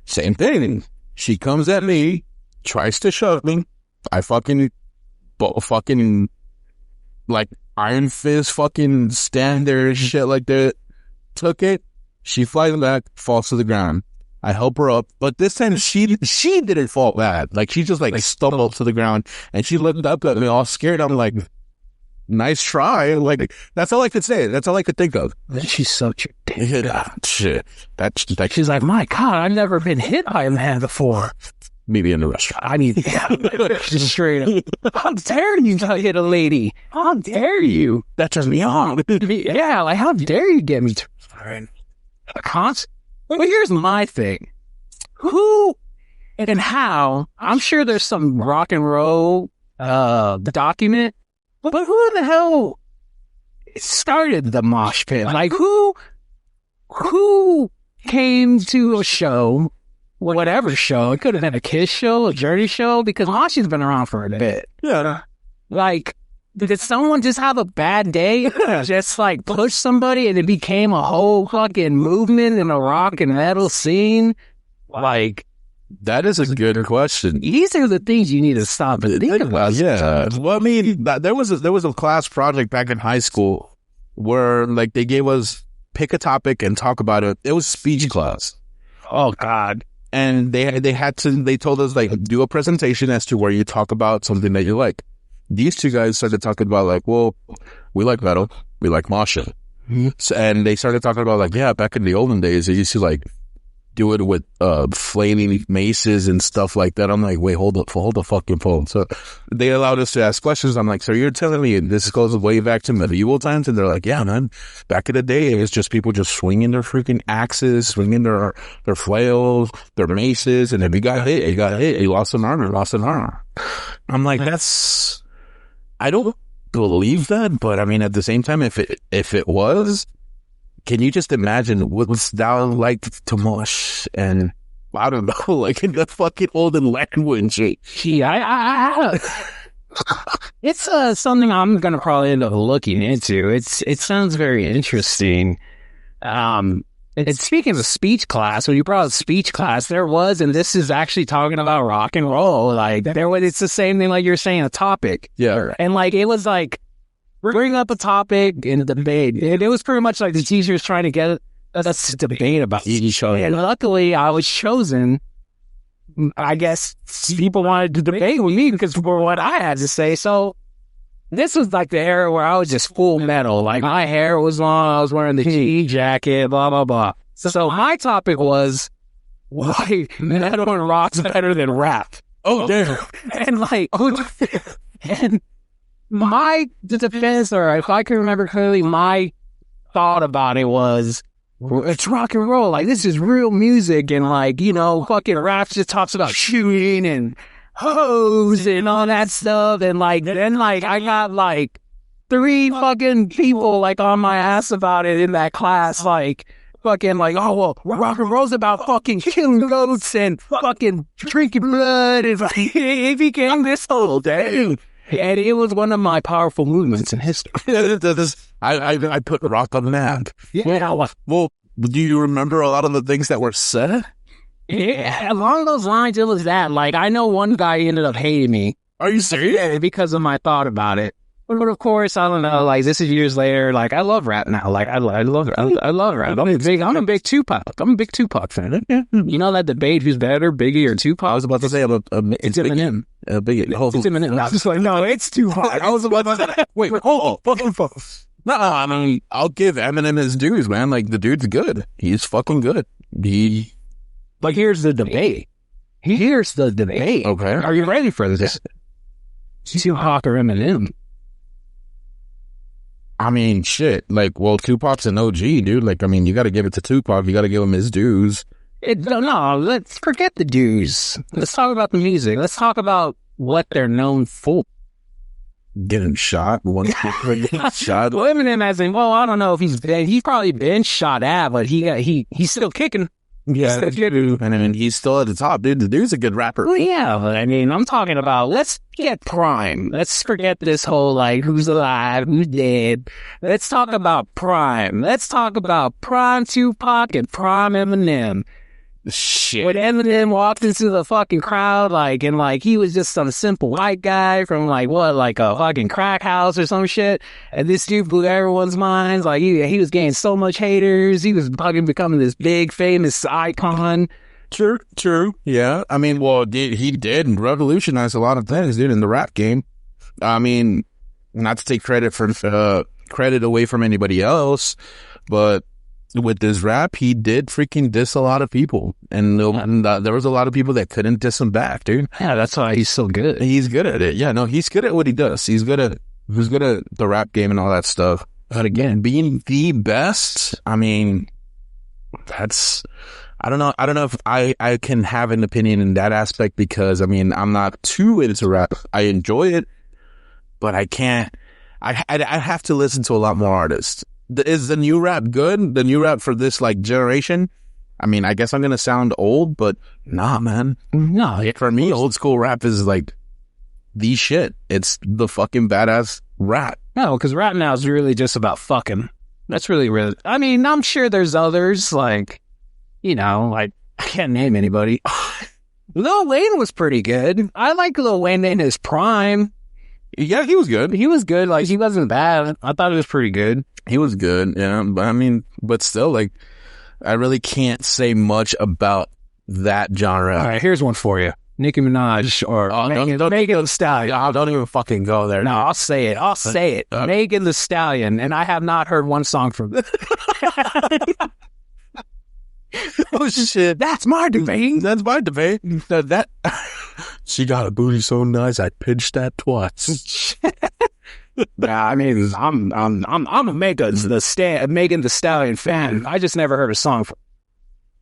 Same thing. She comes at me, tries to shove me. I fucking like Iron Fist fucking stand there and shit like that. Took it. She flies back, falls to the ground. I help her up, but this time she didn't fall bad. Like, she just like stumbled to the ground, and she looked up at me all scared. I'm like, nice try. Like, that's all I could say. That's all I could think of. Then she sucked your dick. Shit. She's like, my God, I've never been hit by a man before. Maybe in the restaurant. I mean, just straight up. How dare you hit a lady? How dare you? That turns me on. Yeah, like, how dare you get me to a concert? Well, here's my thing. Who and how, I'm sure there's some rock and roll document, but who the hell started the mosh pit? Like, who came to a show, whatever show? It could have been a Kiss show, a Journey show, because moshing's been around for a bit. Yeah. Like, did someone just have a bad day? Just like push somebody and it became a whole fucking movement in the rock and metal scene? Like, that is a good question. These are the things you need to stop and think about. Yeah. Well, I mean, there was a class project back in high school where like they gave us pick a topic and talk about it. It was speech class. Oh God. And they told us like do a presentation as to where you talk about something that you like. These two guys started talking about like, well, we like metal, we like moshing. Mm-hmm. So, and they started talking about like, yeah, back in the olden days, they used to like do it with flaming maces and stuff like that. I'm like, wait, hold the fucking phone. So they allowed us to ask questions. I'm like, so you're telling me this goes way back to medieval times? And they're like, yeah, man. Back in the day, it was just people just swinging their freaking axes, swinging their flails, their maces, and if you got hit, you lost an arm. I'm like, I don't believe that, but I mean, at the same time, if it was, can you just imagine what's down like to mosh and I don't know, like in the fucking olden language? Yeah, it's something I'm gonna probably end up looking into. It sounds very interesting. And speaking of speech class, when you brought up speech class, there was, and this is actually talking about rock and roll. Like it's the same thing, like you're saying, a topic. Yeah, and like it was like, bring up a topic in a debate. It was pretty much like the teachers trying to get us to debate about each other. And luckily, I was chosen. I guess people wanted to debate with me because for what I had to say. So this was like the era where I was just full metal. Like my hair was long. I was wearing the G jacket, blah, blah, blah. So my topic was why metal and rock's better than rap. Oh, damn. And like, and my defense, or if I can remember clearly, my thought about it was, it's rock and roll. Like, this is real music. And like, you know, fucking rap just talks about shooting and hoes and all that stuff. And like, then like, I got like 3 fucking people like on my ass about it in that class. Like, fucking like, oh, well, rock and roll's about fucking killing goats and fucking drinking blood. And like, it became this whole thing. And it was one of my powerful movements in history. I put rock on the map. Yeah. Well, do you remember a lot of the things that were said? Yeah, along those lines, it was that. Like, I know one guy ended up hating me. Are you serious? Yeah, because of my thought about it. But of course, I don't know. Like, this is years later. Like, I love rap now. Like, I love rap. I'm a big Tupac. I'm a big Tupac fan. You know that debate? Who's better, Biggie or Tupac? I was about to say it's Eminem. Biggie. It's Eminem. I was just like, no, it's Tupac. I was about to say, wait, hold on. No, I mean, I'll give Eminem his dues, man. Like, the dude's good. He's fucking good. Like, here's the debate. Okay. Are you ready for this? Tupac or Eminem? I mean, shit. Like, well, Tupac's an OG, dude. Like, I mean, you got to give it to Tupac. You got to give him his dues. No, let's forget the dues. Let's talk about the music. Let's talk about what they're known for. Getting shot. Getting shot. Well, Eminem as in, well, I don't know if he's probably been shot at, but he's still kicking. Yeah, and I mean, he's still at the top, dude. The dude's a good rapper. Well, yeah, but I mean, I'm talking about, let's get Prime. Let's forget this whole, like, who's alive, who's dead. Let's talk about Prime. Let's talk about Prime Tupac and Prime Eminem. Shit. When Eminem walked into the fucking crowd, like, and like, he was just some simple white guy from like, what, like a fucking crack house or some shit. And this dude blew everyone's minds. Like, he was getting so much haters. He was fucking becoming this big, famous icon. True. Yeah. I mean, well, he did revolutionize a lot of things, dude, in the rap game. I mean, not to take credit away from anybody else, but with this rap, he did freaking diss a lot of people, and there was a lot of people that couldn't diss him back, dude. Yeah, that's why he's so good. He's good at it. Yeah, no, he's good at what he does. He's good at the rap game and all that stuff. But again, being the best, I mean, I don't know if I can have an opinion in that aspect, because I mean, I'm not too into rap. I enjoy it, but I can't. I have to listen to a lot more artists. Is the new rap good? The new rap for this like generation? I mean, I guess I'm gonna sound old, but nah, man. No, For me, old school rap is like the shit. It's the fucking badass rap. no, because rap now is really just about fucking. That's really. I mean, I'm sure there's others like, like I can't name anybody. Lil Wayne was pretty good. I like Lil Wayne in his prime. Yeah, he was good. He was good. Like, he wasn't bad. I thought it was pretty good. He was good, yeah. But I mean, but still, like, I really can't say much about that genre. All right, here's one for you. Nicki Minaj or Megan Thee Stallion. Oh, don't even fucking go there. No, I'll say it. Megan Thee Stallion, and I have not heard one song from them. Oh shit, That's my debate. that's my debate. That she got a booty so nice I pinched that twice. Nah, I mean, I'm a Megan Thee Stallion fan. I just never heard a song from her.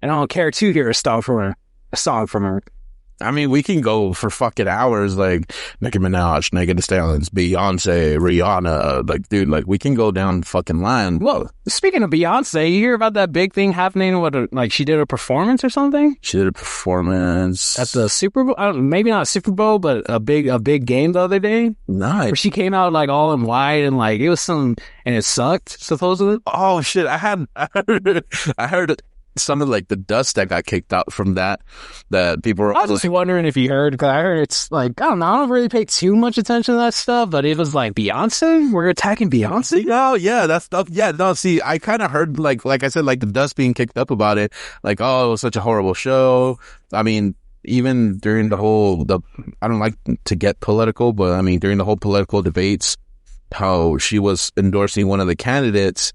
And I don't care to hear a song from her. I mean, we can go for fucking hours, like Nicki Minaj, Megan Thee Stallion, Beyonce, Rihanna, like, dude, like, we can go down fucking line. Whoa, speaking of Beyonce, you hear about that big thing happening with like she did a performance or something? She did a performance At the Super Bowl? maybe not a Super Bowl, but a big game the other day? Nice. Where she came out like all in white and like it was and it sucked, supposedly? Oh shit, I heard some of like the dust that got kicked out from that people were I was just wondering if you heard, because I heard it's like, I don't know, I don't really pay too much attention to that stuff, but it was like, Beyonce? We're attacking Beyonce? Oh yeah, that stuff. Yeah, no, see, I kind of heard like I said, like the dust being kicked up about it, like, oh, it was such a horrible show. I mean, even during I don't like to get political, but I mean, during the whole political debates, how she was endorsing one of the candidates,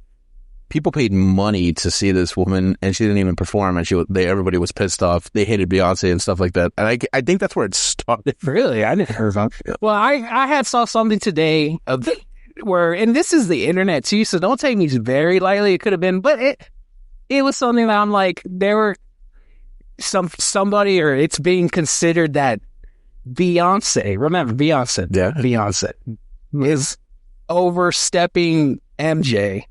people paid money to see this woman, and she didn't even perform, and everybody was pissed off. They hated Beyonce and stuff like that. And I think that's where it started. Really? I didn't hear about it. Well, I saw something today and this is the internet too, so don't take me very lightly. It could have been, but it was something that I'm like, there were somebody, or it's being considered that Beyonce, remember Beyonce, Yeah. Beyonce is overstepping MJ.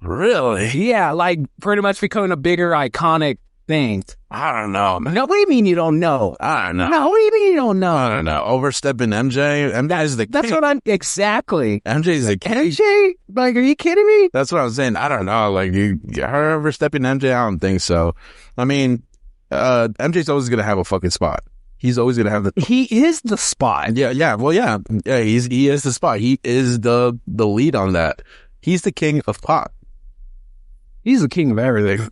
Really? Yeah, like pretty much becoming a bigger iconic thing. I don't know, man. No, what do you mean you don't know? I don't know. No, what do you mean you don't know? I don't know. Overstepping MJ. MJ is the That's king. what I'm exactly. MJ's the king. MJ? Like, are you kidding me? That's what I'm saying. I don't know. Like, her overstepping MJ, I don't think so. I mean, MJ's always gonna have a fucking spot. He's always gonna have He is the spot. Yeah. Well, yeah. He is the spot. He is the lead on that. He's the king of pop. He's the king of everything.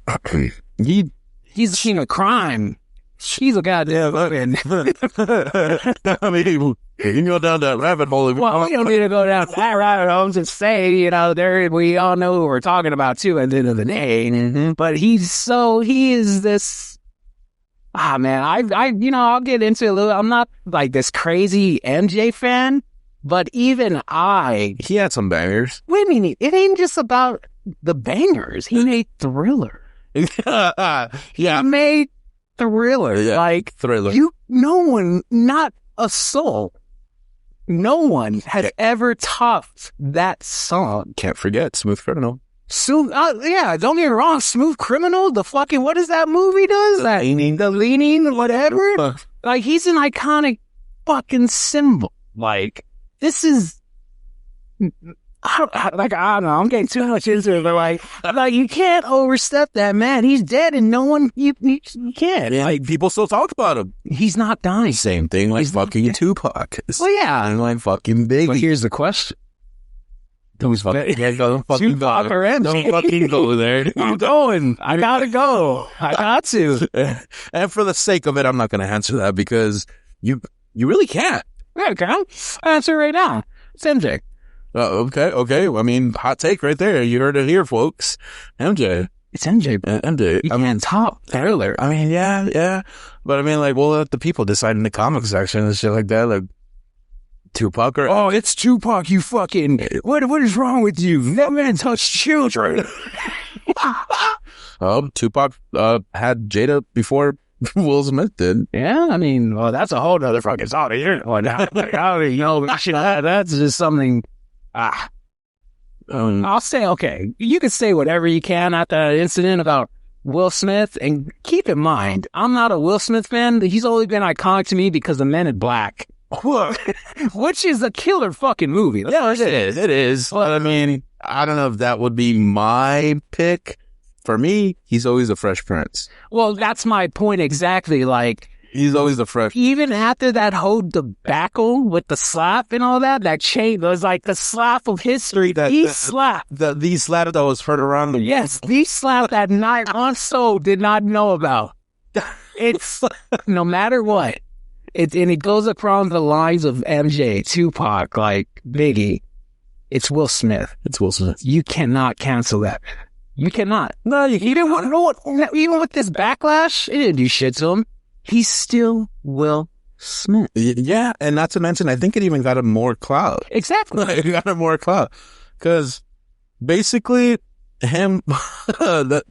He's the king of crime. He's a goddamn fucking. I mean, you can go down that rabbit hole. Well, we don't need to go down that rabbit hole. Just say, we all know who we're talking about too at the end of the day. Mm-hmm. But he is this. Ah, man, I'll get into it a little. I'm not like this crazy MJ fan, but even he had some bangers. Wait a minute, it ain't just about the bangers. He made Thriller. Yeah. He made Thriller. Yeah. Like, Thriller. no one, not a soul, no one has ever topped that song. Can't forget Smooth Criminal. So, yeah, don't get me wrong, Smooth Criminal, the fucking, what is that movie does? The leaning, whatever. Like, he's an iconic fucking symbol. Like, this is, I don't know, I'm getting too much into it, but like you can't overstep that man. He's dead and no one, you can't. Like, people still talk about him. He's not dying. Same thing like fucking Tupac. Well, yeah. And like fucking Biggie. But here's the question. Don't fucking Tupac or MJ? Don't fucking go there. I'm going. I gotta go. I got to. And for the sake of it, I'm not going to answer that because you really can't. Yeah, okay. I'll answer right now. It's MJ. Okay. I mean, hot take right there. You heard it here, folks. MJ. It's MJ. MJ. I mean, top thriller. I mean, yeah. But I mean, like, we'll let the people decide in the comic section and shit like that. Like, Tupac or... Oh, it's Tupac, you fucking... What is wrong with you? That man touched children. Tupac had Jada before Will Smith did. Yeah, I mean, well, that's a whole other fucking story here. That's just something... I'll say, okay, you can say whatever you can at that incident about Will Smith, and keep in mind, I'm not a Will Smith fan. He's only been iconic to me because of Men in Black. Which is a killer fucking movie. Yeah, it is. But I mean, I don't know if that would be my pick. For me, he's always a Fresh Prince. Well, that's my point exactly. Like, he's always the fresh. Even after that whole debacle with the slap and all that chain was like the slap of history. The slap that was heard around the... Yes, the slap that night on Soul did not know about. It's no matter what. And it goes across the lines of MJ, Tupac, like Biggie. It's Will Smith. You cannot cancel that. You cannot. No, you even with this backlash, it didn't do shit to him. He's still Will Smith. Yeah, and not to mention, I think it even got him more clout. Exactly. It got him more clout. Because basically, him, the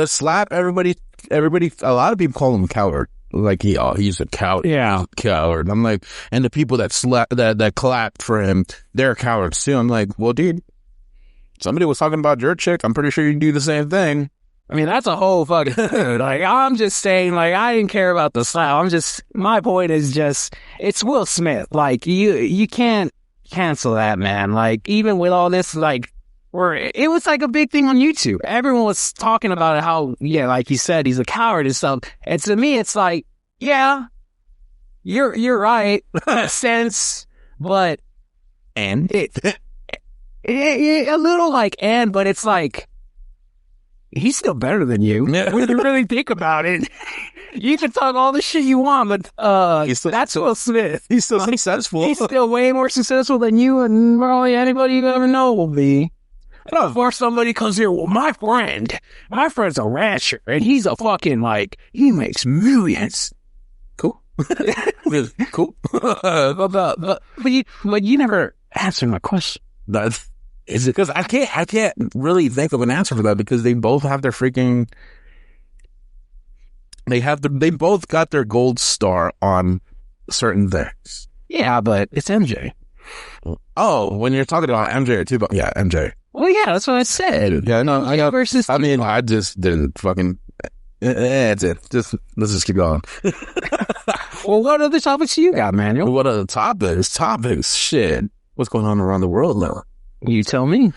slap, everybody, a lot of people call him coward. Like, he's a coward. Yeah. Coward. I'm like, and the people that clapped for him, they're cowards too. I'm like, well, dude, somebody was talking about your chick. I'm pretty sure you can do the same thing. I mean, that's a whole fucking, like, I'm just saying, like, I didn't care about the slap. My point is just, it's Will Smith. Like, you can't cancel that, man. Like, even with all this, like, it was like a big thing on YouTube. Everyone was talking about how, yeah, like you said, he's a coward and stuff. And to me, it's like, yeah, you're right, in a sense, but, and a little like, but it's like, he's still better than you. Yeah. When you really think about it, you can talk all the shit you want, but that's Will Smith. He's still successful. He's still way more successful than you and probably anybody you ever know will be. Before somebody comes here, well, my friend's a rancher, and he's a fucking, like, he makes millions. Cool. Cool. But you never answered my question. Is it because I can't really think of an answer for that, because they both have their freaking, they both got their gold star on certain things. Yeah, but it's MJ. Oh, when you're talking about MJ or Tupac, yeah, MJ. Well, yeah, that's what I said. Yeah, no, I just didn't fucking. That's it. Let's just keep going. Well, what other topics you got, Manuel? What other topics? Shit, what's going on around the world now? You tell me.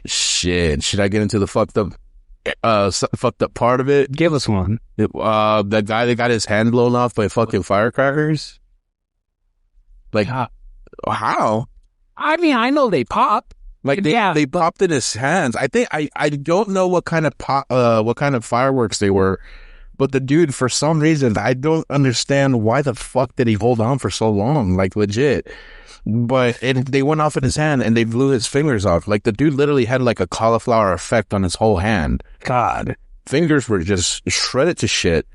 Shit, should I get into the fucked up part of it? Give us one. That guy that got his hand blown off by fucking firecrackers. Like how? I mean, I know they pop. Like they popped in his hands. I think I don't know what kind of fireworks they were, but the dude, for some reason, I don't understand why the fuck did he hold on for so long, like legit. But they went off in his hand and they blew his fingers off. Like the dude literally had like a cauliflower effect on his whole hand. God, fingers were just shredded to shit.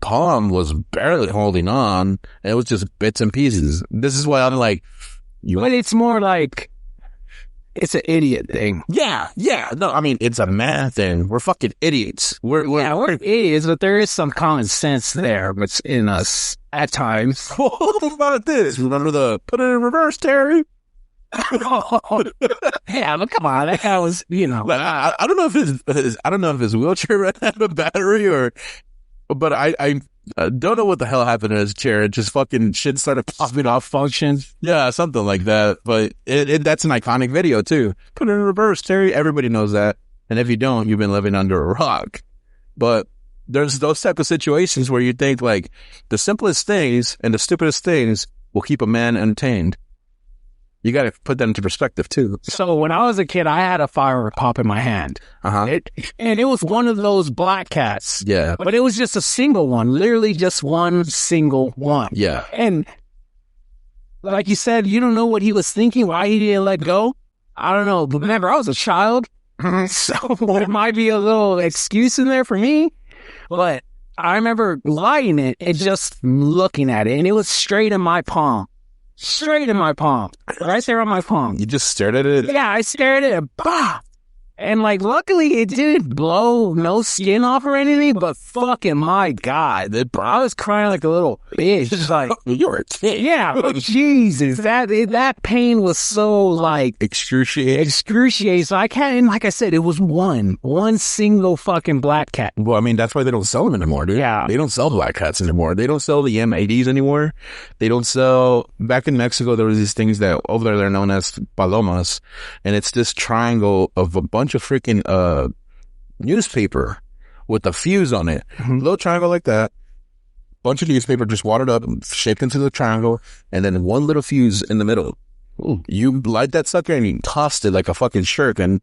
Palm was barely holding on. It was just bits and pieces. This is why I'm like, but it's more like, it's an idiot thing. Yeah. No, I mean, it's a man thing. We're fucking idiots. We're idiots, but there is some common sense there, but in us at times. What about this? Remember the put it in reverse, Terry? Yeah, but come on, that guy was, But I don't know if his wheelchair ran out of battery but I don't know what the hell happened to his chair. It just fucking shit started popping off functions. Yeah, something like that. But that's an iconic video too. Put it in reverse, Terry. Everybody knows that. And if you don't, you've been living under a rock. But there's those type of situations where you think like the simplest things and the stupidest things will keep a man entertained. You got to put that into perspective too. So when I was a kid, I had a firework pop in my hand. And it was one of those black cats. Yeah. But it was just a single one, literally just one single one. Yeah. And like you said, you don't know what he was thinking, why he didn't let go. I don't know, but remember, I was a child, so it might be a little excuse in there for me, but I remember lighting it and just looking at it, and it was straight in my palm. Straight in my palm. Right there on my palm. You just stared at it? Yeah, I stared at it, bah! And like, luckily it didn't blow no skin off or anything, but fucking my God, I was crying like a little bitch. Like, You're a kid. yeah, but Jesus, that pain was so like excruciating. So I can't, and like I said, it was one single fucking black cat. Well, I mean, that's why they don't sell them anymore, dude. Yeah. They don't sell black cats anymore. They don't sell the M80s anymore. They don't sell, back in Mexico, there was these things that over there, they're known as palomas. And it's this triangle of a bunch of freaking, newspaper with a fuse on it. Little triangle like that. Bunch of newspaper just watered up, shaped into the triangle, and then one little fuse in the middle. Ooh. You light that sucker and you tossed it like a fucking shuriken,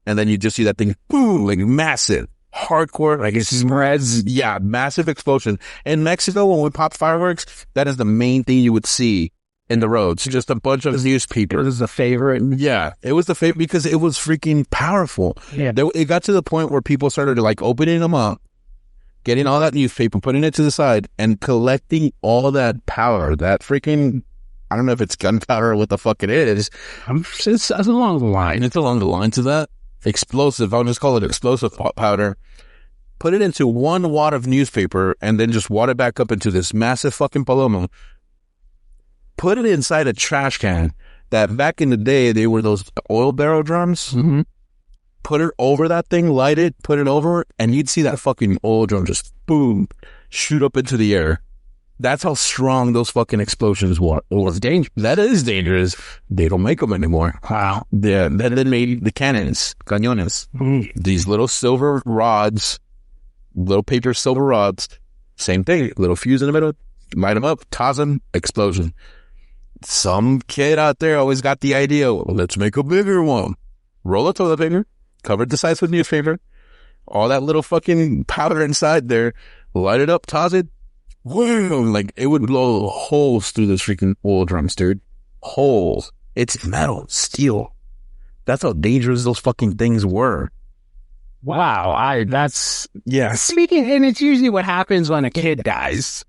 and then you just see that thing, boom, like massive, hardcore, like it spreads. Yeah, massive explosion. In Mexico, when we pop fireworks, that is the main thing you would see in the roads. Just a bunch of newspaper. It was a favorite. Yeah, it was the favorite because it was freaking powerful. Yeah. It got to the point where people started like opening them up, getting all that newspaper, putting it to the side, and collecting all that powder. That freaking, I don't know if it's gunpowder or what the fuck it is. It's along the line. It's along the lines of that. Explosive. I'll just call it explosive powder. Put it into one wad of newspaper and then just wad it back up into this massive fucking paloma. Put it inside a trash can that back in the day, they were those oil barrel drums. Mm-hmm. Put it over that thing, light it, put it over it, and you'd see that fucking oil drum just boom, shoot up into the air. That's how strong those fucking explosions were. It was dangerous. That is dangerous. They don't make them anymore. Wow. Yeah, then they made the cannons, cañones. These little silver rods, little paper silver rods. Same thing. Little fuse in the middle, light them up, toss them, explosion. Some kid out there always got the idea, well, let's make a bigger one. Roll a toilet paper, cover the sides with newspaper, all that little fucking powder inside there, light it up, toss it, whoa, like it would blow holes through those freaking oil drums, dude. Holes. It's metal, steel. That's how dangerous those fucking things were. Wow. That's, Yeah. speaking, and it's usually what happens when a kid dies.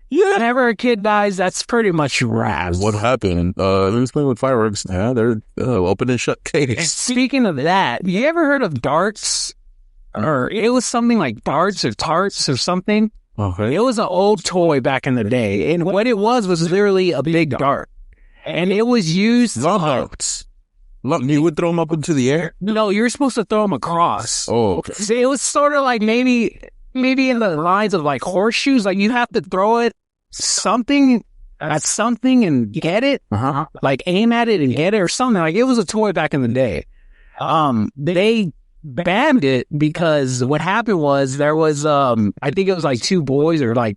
Yeah. Whenever a kid dies, that's pretty much wraps. What happened? Who's playing with fireworks? Yeah, they're open and shut case. Speaking of that, you ever heard of darts? Or it was something like darts or tarts or something. Okay. It was an old toy back in the day. And what it was literally a big dart. And it was used... Darts. You would throw them up into the air? No, you're supposed to throw them across. Oh, okay. See, it was sort of like maybe in the lines of like horseshoes. Like you have to throw it at something and get it. Uh-huh. Like aim at it and get it or something. Like it was a toy back in the day. They banned it because what happened was there was, I think it was like two boys or like,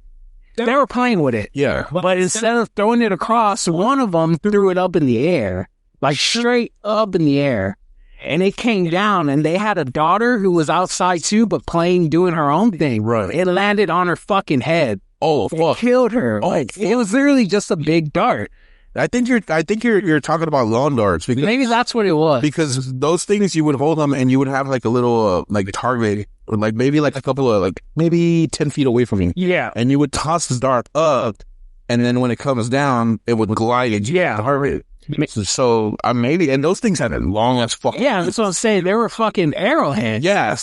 they were playing with it. Yeah. But instead of throwing it across, one of them threw it up in the air, like straight up in the air. And it came down and they had a daughter who was outside too, but doing her own thing. Right. It landed on her fucking head. Oh, It fuck. killed her. Oh, Like, it was literally just a big dart. I think you're talking about lawn darts because Maybe that's what it was. because those things you would hold them and you would have like a little like target or like maybe like a couple of like maybe 10 feet away from you, Yeah. and you would toss the dart up, and then when it comes down, it would glide. And Yeah. the heart rate. So maybe, and those things had a long ass fucking. Yeah, that's what I'm saying. They were fucking arrowheads. Yeah,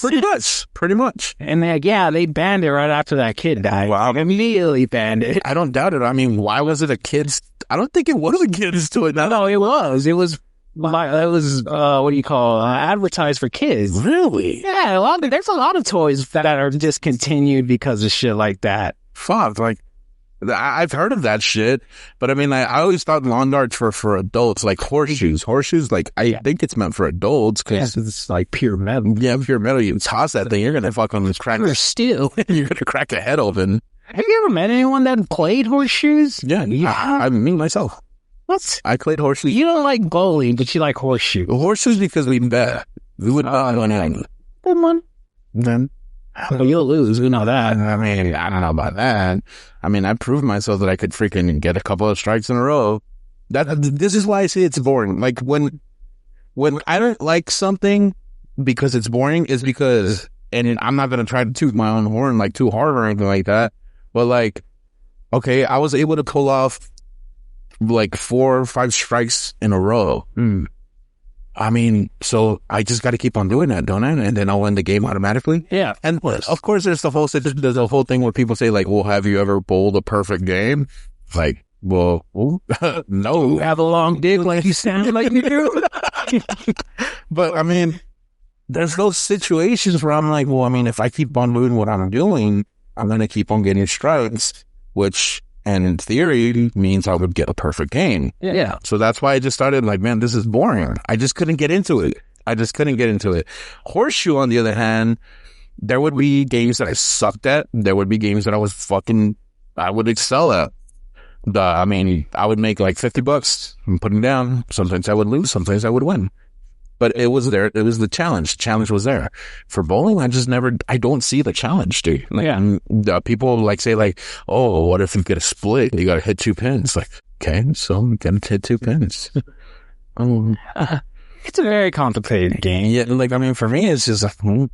pretty much. And they banned it right after that kid died. Wow. Immediately banned it. I don't doubt it. I mean, why was it a kid's? I don't think it was a kid's toy. No, it was. It was what do you call advertised for kids. Really? Yeah, there's a lot of toys that are discontinued because of shit like that. Fuck, like I've heard of that shit, but I mean, I always thought lawn darts were for adults, like horseshoes. Horseshoes, like I think it's meant for adults because it's like pure metal. yeah, if you're metal, you toss that thing, you're gonna fucking crack. Or steel. You're gonna crack a head open. Have you ever met anyone that played horseshoes? Yeah, I me myself. What? I played horseshoes. You don't like bowling, but you like horseshoes. Horseshoes because we bet we would Good one. then. Well, you'll lose. We know that. I mean, I don't know about that. I mean, I proved myself that I could freaking get a couple of strikes in a row. This is why I say it's boring. Like when when I don't like something because it's boring, is because, and I'm not going to try to toot my own horn like too hard or anything like that, but like, okay, I was able to pull off like 4 or 5 strikes in a row. I mean, so I just got to keep on doing that, don't I? And then I'll win the game automatically. Yeah. And of course, there's the whole thing where people say like, well, have you ever bowled a perfect game? Like, well, no. You have a long dick like you sound like you do. But I mean, there's those situations where I'm like, well, I mean, if I keep on doing what I'm doing, I'm going to keep on getting strikes, which, and in theory, means I would get a perfect game. Yeah. So that's why I just started like, man, this is boring. I just couldn't get into it. Horseshoe, on the other hand, there would be games that I sucked at. There would be games that I would excel at. I mean, I would make like $50 and putting down. Sometimes I would lose. Sometimes I would win. But it was there. It was the challenge. Challenge was there. For bowling, I don't see the challenge, dude. Like, people like say like, oh, what if you get a split? You got to hit 2 pins. Like, okay, so I'm going to hit 2 pins. It's a very complicated game. Yeah, like, I mean, for me, it's just like, 2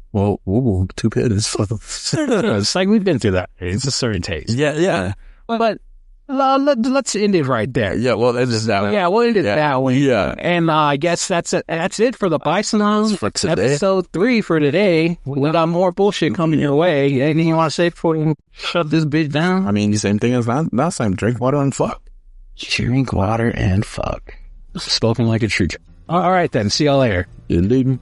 pins. It's like we've been through that. It's a certain taste. Yeah. But let's end it right there. Yeah, well, that's just that. Yeah, we'll end it that way. Yeah. And I guess that's it for the Bisons. For today. Episode 3 for today. We got more bullshit coming your way. Anything you want to say before you shut this bitch down? I mean, the same thing as last time. Drink water and fuck. Drink water and fuck. Spoken like a true. All right, then. See y'all later. Indeed.